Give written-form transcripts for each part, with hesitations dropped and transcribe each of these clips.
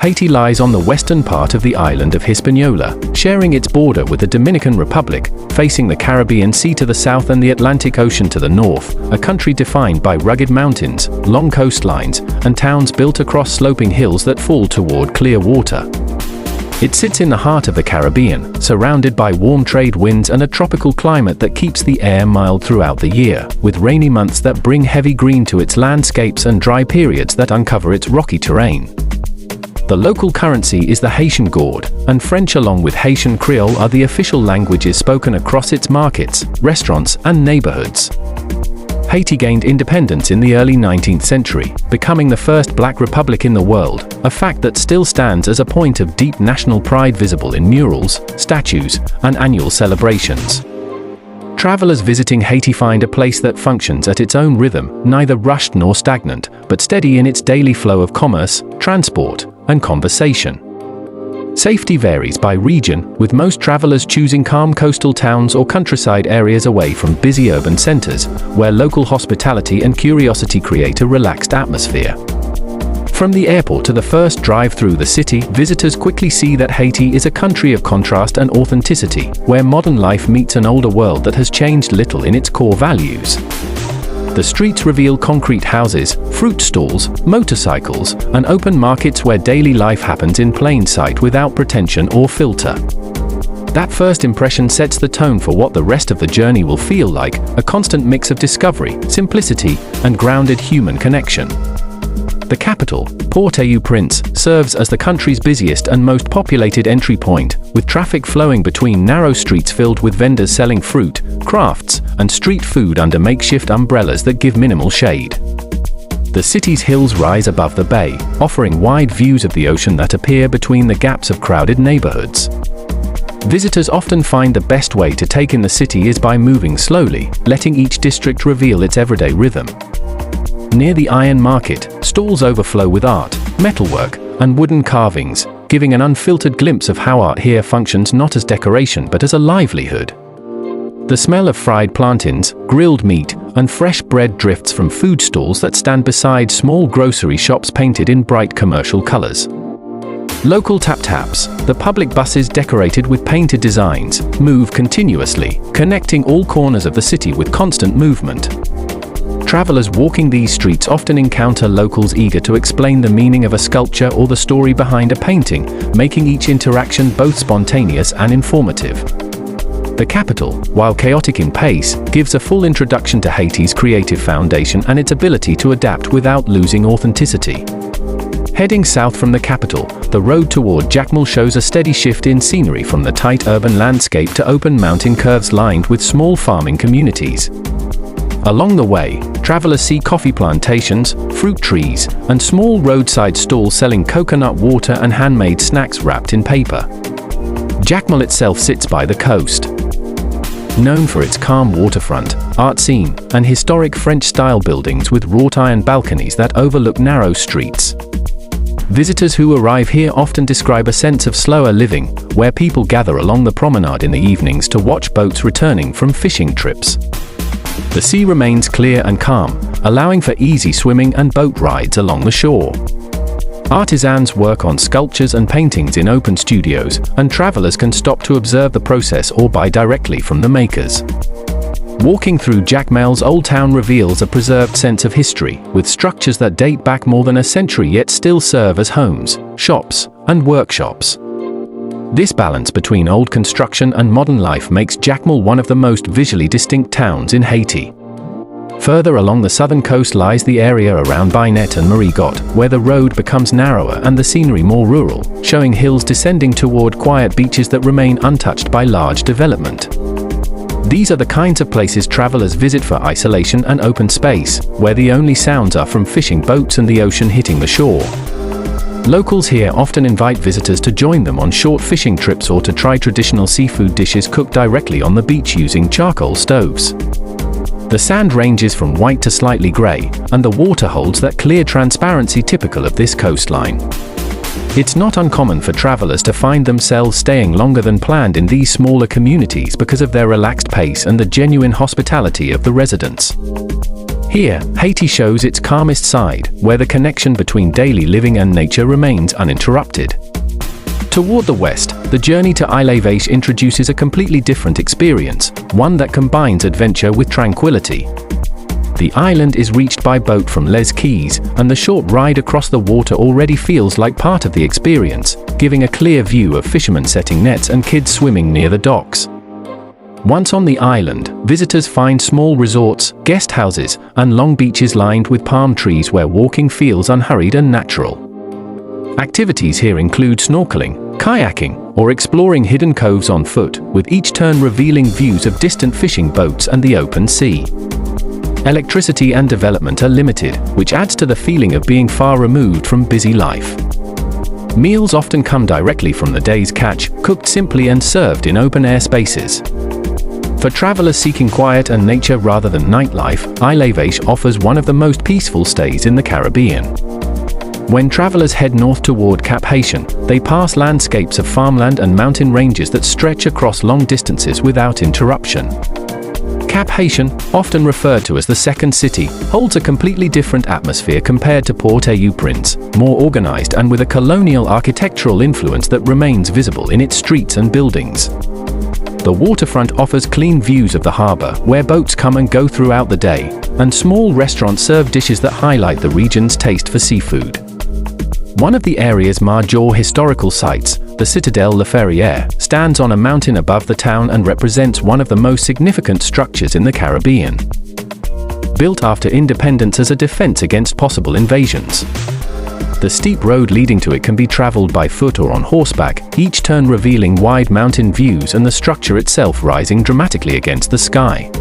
Haiti lies on the western part of the island of Hispaniola, sharing its border with the Dominican Republic, facing the Caribbean Sea to the south and the Atlantic Ocean to the north, a country defined by rugged mountains, long coastlines, and towns built across sloping hills that fall toward clear water. It sits in the heart of the Caribbean, surrounded by warm trade winds and a tropical climate that keeps the air mild throughout the year, with rainy months that bring heavy green to its landscapes and dry periods that uncover its rocky terrain. The local currency is the Haitian gourde, and French along with Haitian Creole are the official languages spoken across its markets, restaurants, and neighborhoods. Haiti gained independence in the early 19th century, becoming the first black republic in the world, a fact that still stands as a point of deep national pride visible in murals, statues, and annual celebrations. Travelers visiting Haiti find a place that functions at its own rhythm, neither rushed nor stagnant, but steady in its daily flow of commerce, transport, and conversation. Safety varies by region, with most travelers choosing calm coastal towns or countryside areas away from busy urban centers, where local hospitality and curiosity create a relaxed atmosphere. From the airport to the first drive through the city, visitors quickly see that Haiti is a country of contrast and authenticity, where modern life meets an older world that has changed little in its core values. The streets reveal concrete houses, fruit stalls, motorcycles, and open markets where daily life happens in plain sight without pretension or filter. That first impression sets the tone for what the rest of the journey will feel like, a constant mix of discovery, simplicity, and grounded human connection. The capital, Port-au-Prince, serves as the country's busiest and most populated entry point, with traffic flowing between narrow streets filled with vendors selling fruit, crafts, and street food under makeshift umbrellas that give minimal shade. The city's hills rise above the bay, offering wide views of the ocean that appear between the gaps of crowded neighborhoods. Visitors often find the best way to take in the city is by moving slowly, letting each district reveal its everyday rhythm. Near the Iron Market, stalls overflow with art, metalwork, and wooden carvings, giving an unfiltered glimpse of how art here functions not as decoration but as a livelihood. The smell of fried plantains, grilled meat, and fresh bread drifts from food stalls that stand beside small grocery shops painted in bright commercial colors. Local tap-taps, the public buses decorated with painted designs, move continuously, connecting all corners of the city with constant movement. Travelers walking these streets often encounter locals eager to explain the meaning of a sculpture or the story behind a painting, making each interaction both spontaneous and informative. The capital, while chaotic in pace, gives a full introduction to Haiti's creative foundation and its ability to adapt without losing authenticity. Heading south from the capital, the road toward Jacmel shows a steady shift in scenery from the tight urban landscape to open mountain curves lined with small farming communities. Along the way, travelers see coffee plantations, fruit trees, and small roadside stalls selling coconut water and handmade snacks wrapped in paper. Jacmel itself sits by the coast. Known for its calm waterfront, art scene, and historic French-style buildings with wrought iron balconies that overlook narrow streets. Visitors who arrive here often describe a sense of slower living, where people gather along the promenade in the evenings to watch boats returning from fishing trips. The sea remains clear and calm, allowing for easy swimming and boat rides along the shore. Artisans work on sculptures and paintings in open studios, and travelers can stop to observe the process or buy directly from the makers. Walking through Jacmel's Old Town reveals a preserved sense of history, with structures that date back more than a century yet still serve as homes, shops, and workshops. This balance between old construction and modern life makes Jacmel one of the most visually distinct towns in Haiti. Further along the southern coast lies the area around Binet and Marigot, where the road becomes narrower and the scenery more rural, showing hills descending toward quiet beaches that remain untouched by large development. These are the kinds of places travelers visit for isolation and open space, where the only sounds are from fishing boats and the ocean hitting the shore. Locals here often invite visitors to join them on short fishing trips or to try traditional seafood dishes cooked directly on the beach using charcoal stoves. The sand ranges from white to slightly gray, and the water holds that clear transparency typical of this coastline. It's not uncommon for travelers to find themselves staying longer than planned in these smaller communities because of their relaxed pace and the genuine hospitality of the residents. Here, Haiti shows its calmest side, where the connection between daily living and nature remains uninterrupted. Toward the west, the journey to Île-à-Vache introduces a completely different experience, one that combines adventure with tranquility. The island is reached by boat from Les Quays, and the short ride across the water already feels like part of the experience, giving a clear view of fishermen setting nets and kids swimming near the docks. Once on the island, visitors find small resorts, guest houses, and long beaches lined with palm trees where walking feels unhurried and natural. Activities here include snorkeling, kayaking, or exploring hidden coves on foot, with each turn revealing views of distant fishing boats and the open sea. Electricity and development are limited, which adds to the feeling of being far removed from busy life. Meals often come directly from the day's catch, cooked simply and served in open-air spaces. For travelers seeking quiet and nature rather than nightlife, Île-à-Vache offers one of the most peaceful stays in the Caribbean. When travelers head north toward Cap Haitian, they pass landscapes of farmland and mountain ranges that stretch across long distances without interruption. Cap Haitian, often referred to as the Second City, holds a completely different atmosphere compared to Port-au-Prince, more organized and with a colonial architectural influence that remains visible in its streets and buildings. The waterfront offers clean views of the harbor, where boats come and go throughout the day, and small restaurants serve dishes that highlight the region's taste for seafood. One of the area's major historical sites, the Citadelle La Ferrière, stands on a mountain above the town and represents one of the most significant structures in the Caribbean. Built after independence as a defense against possible invasions. The steep road leading to it can be traveled by foot or on horseback, each turn revealing wide mountain views and the structure itself rising dramatically against the sky.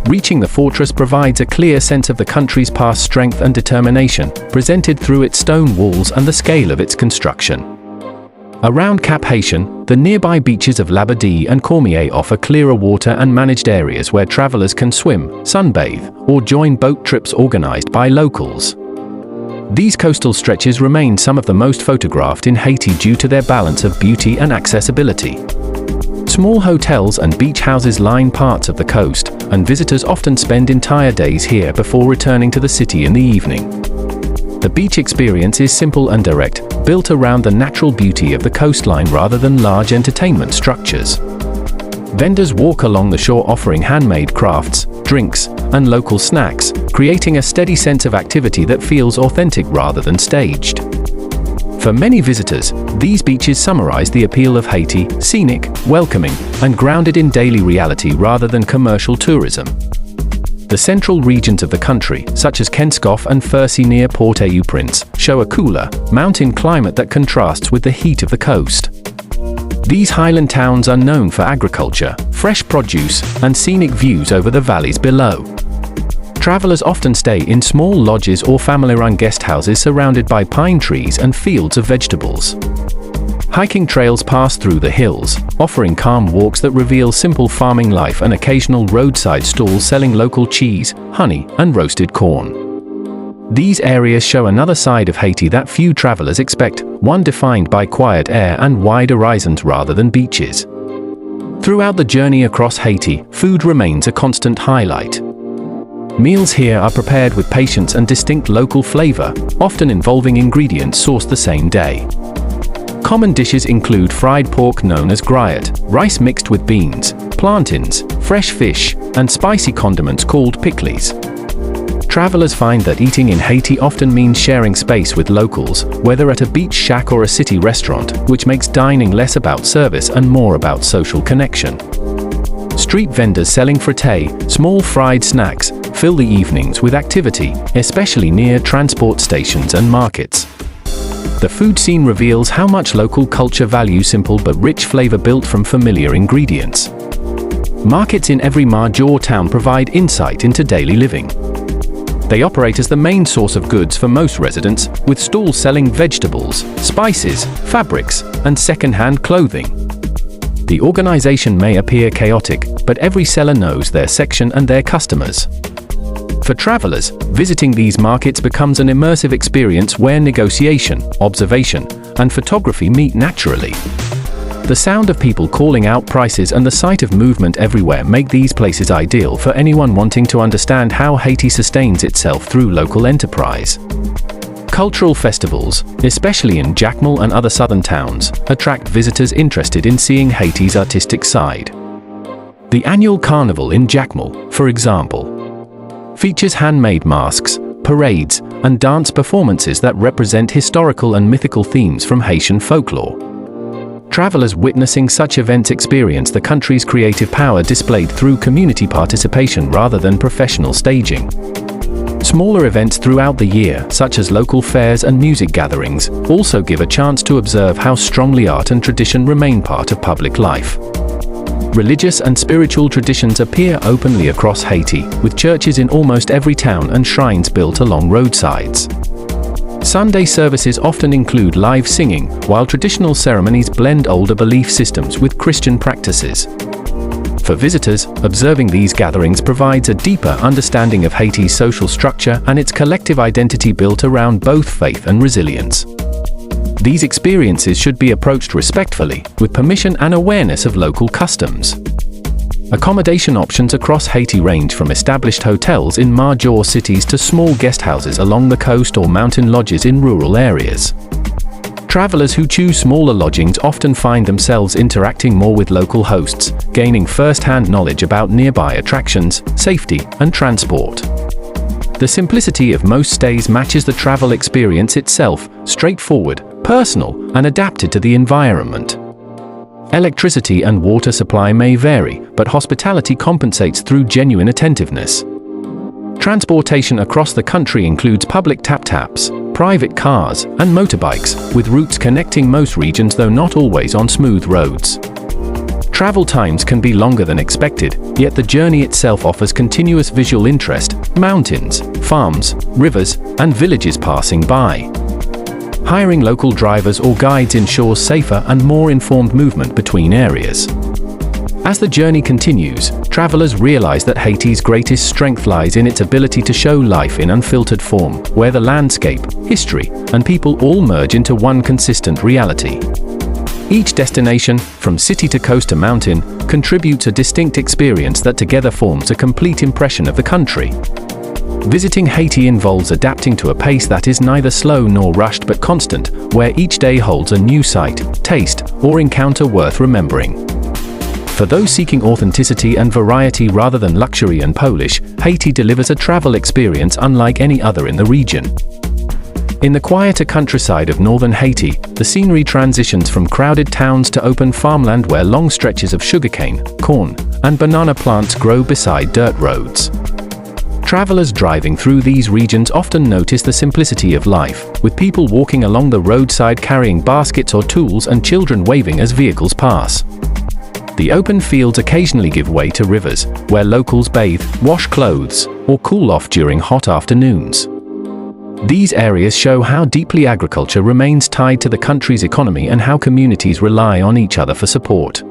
Reaching the fortress provides a clear sense of the country's past strength and determination, presented through its stone walls and the scale of its construction. Around Cap Haitian, the nearby beaches of Labadie and Cormier offer clearer water and managed areas where travelers can swim, sunbathe, or join boat trips organized by locals. These coastal stretches remain some of the most photographed in Haiti due to their balance of beauty and accessibility. Small hotels and beach houses line parts of the coast, and visitors often spend entire days here before returning to the city in the evening. The beach experience is simple and direct, built around the natural beauty of the coastline rather than large entertainment structures. Vendors walk along the shore offering handmade crafts, drinks, and local snacks, creating a steady sense of activity that feels authentic rather than staged. For many visitors, these beaches summarize the appeal of Haiti: scenic, welcoming, and grounded in daily reality rather than commercial tourism. The central regions of the country, such as Kenscoff and Fercy near Port-au-Prince, show a cooler, mountain climate that contrasts with the heat of the coast. These highland towns are known for agriculture, fresh produce, and scenic views over the valleys below. Travelers often stay in small lodges or family-run guest houses surrounded by pine trees and fields of vegetables. Hiking trails pass through the hills, offering calm walks that reveal simple farming life and occasional roadside stalls selling local cheese, honey, and roasted corn. These areas show another side of Haiti that few travelers expect, one defined by quiet air and wide horizons rather than beaches. Throughout the journey across Haiti, food remains a constant highlight. Meals here are prepared with patience and distinct local flavor, often involving ingredients sourced the same day. Common dishes include fried pork known as griot, rice mixed with beans, plantains, fresh fish, and spicy condiments called pickles. Travelers find that eating in Haiti often means sharing space with locals, whether at a beach shack or a city restaurant, which makes dining less about service and more about social connection. Street vendors selling frittée, small fried snacks, fill the evenings with activity, especially near transport stations and markets. The food scene reveals how much local culture values simple but rich flavor built from familiar ingredients. Markets in every major town provide insight into daily living. They operate as the main source of goods for most residents, with stalls selling vegetables, spices, fabrics, and second-hand clothing. The organization may appear chaotic, but every seller knows their section and their customers. For travelers, visiting these markets becomes an immersive experience where negotiation, observation, and photography meet naturally. The sound of people calling out prices and the sight of movement everywhere make these places ideal for anyone wanting to understand how Haiti sustains itself through local enterprise. Cultural festivals, especially in Jacmel and other southern towns, attract visitors interested in seeing Haiti's artistic side. The annual carnival in Jacmel, for example, features handmade masks, parades, and dance performances that represent historical and mythical themes from Haitian folklore. Travelers witnessing such events experience the country's creative power displayed through community participation rather than professional staging. Smaller events throughout the year, such as local fairs and music gatherings, also give a chance to observe how strongly art and tradition remain part of public life. Religious and spiritual traditions appear openly across Haiti, with churches in almost every town and shrines built along roadsides. Sunday services often include live singing, while traditional ceremonies blend older belief systems with Christian practices. For visitors, observing these gatherings provides a deeper understanding of Haiti's social structure and its collective identity built around both faith and resilience. These experiences should be approached respectfully, with permission and awareness of local customs. Accommodation options across Haiti range from established hotels in major cities to small guest houses along the coast or mountain lodges in rural areas. Travelers who choose smaller lodgings often find themselves interacting more with local hosts, gaining first-hand knowledge about nearby attractions, safety, and transport. The simplicity of most stays matches the travel experience itself, straightforward, personal, and adapted to the environment. Electricity and water supply may vary, but hospitality compensates through genuine attentiveness. Transportation across the country includes public tap-taps, private cars, and motorbikes, with routes connecting most regions though not always on smooth roads. Travel times can be longer than expected, yet the journey itself offers continuous visual interest: mountains, farms, rivers, and villages passing by. Hiring local drivers or guides ensures safer and more informed movement between areas. As the journey continues, travelers realize that Haiti's greatest strength lies in its ability to show life in unfiltered form, where the landscape, history, and people all merge into one consistent reality. Each destination, from city to coast to mountain, contributes a distinct experience that together forms a complete impression of the country. Visiting Haiti involves adapting to a pace that is neither slow nor rushed but constant, where each day holds a new sight, taste, or encounter worth remembering. For those seeking authenticity and variety rather than luxury and polish, Haiti delivers a travel experience unlike any other in the region. In the quieter countryside of northern Haiti, the scenery transitions from crowded towns to open farmland where long stretches of sugarcane, corn, and banana plants grow beside dirt roads. Travelers driving through these regions often notice the simplicity of life, with people walking along the roadside carrying baskets or tools and children waving as vehicles pass. The open fields occasionally give way to rivers, where locals bathe, wash clothes, or cool off during hot afternoons. These areas show how deeply agriculture remains tied to the country's economy and how communities rely on each other for support.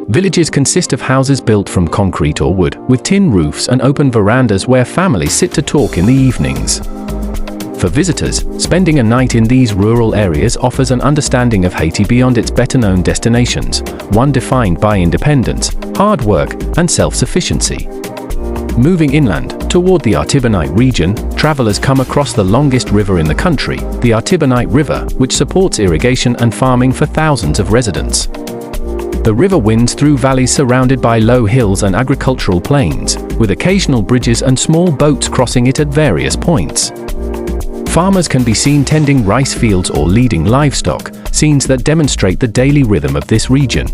Villages consist of houses built from concrete or wood, with tin roofs and open verandas where families sit to talk in the evenings. For visitors, spending a night in these rural areas offers an understanding of Haiti beyond its better-known destinations, one defined by independence, hard work, and self-sufficiency. Moving inland, toward the Artibonite region, travelers come across the longest river in the country, the Artibonite River, which supports irrigation and farming for thousands of residents. The river winds through valleys surrounded by low hills and agricultural plains, with occasional bridges and small boats crossing it at various points. Farmers can be seen tending rice fields or leading livestock, scenes that demonstrate the daily rhythm of this region.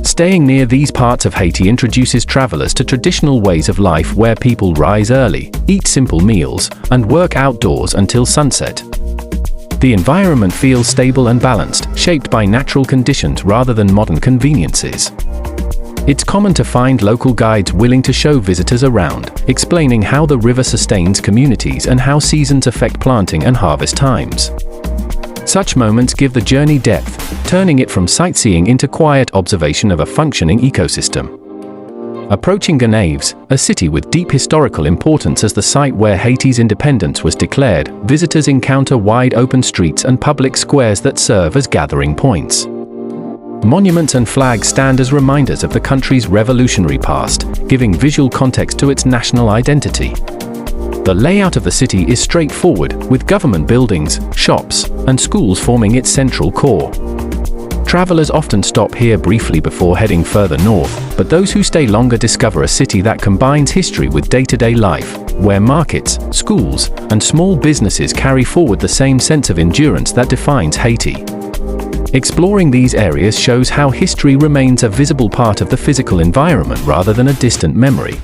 Staying near these parts of Haiti introduces travelers to traditional ways of life where people rise early, eat simple meals, and work outdoors until sunset. The environment feels stable and balanced, shaped by natural conditions rather than modern conveniences. It's common to find local guides willing to show visitors around, explaining how the river sustains communities and how seasons affect planting and harvest times. Such moments give the journey depth, turning it from sightseeing into quiet observation of a functioning ecosystem. Approaching Gonaives, a city with deep historical importance as the site where Haiti's independence was declared, visitors encounter wide open streets and public squares that serve as gathering points. Monuments and flags stand as reminders of the country's revolutionary past, giving visual context to its national identity. The layout of the city is straightforward, with government buildings, shops, and schools forming its central core. Travelers often stop here briefly before heading further north, but those who stay longer discover a city that combines history with day-to-day life, where markets, schools, and small businesses carry forward the same sense of endurance that defines Haiti. Exploring these areas shows how history remains a visible part of the physical environment rather than a distant memory.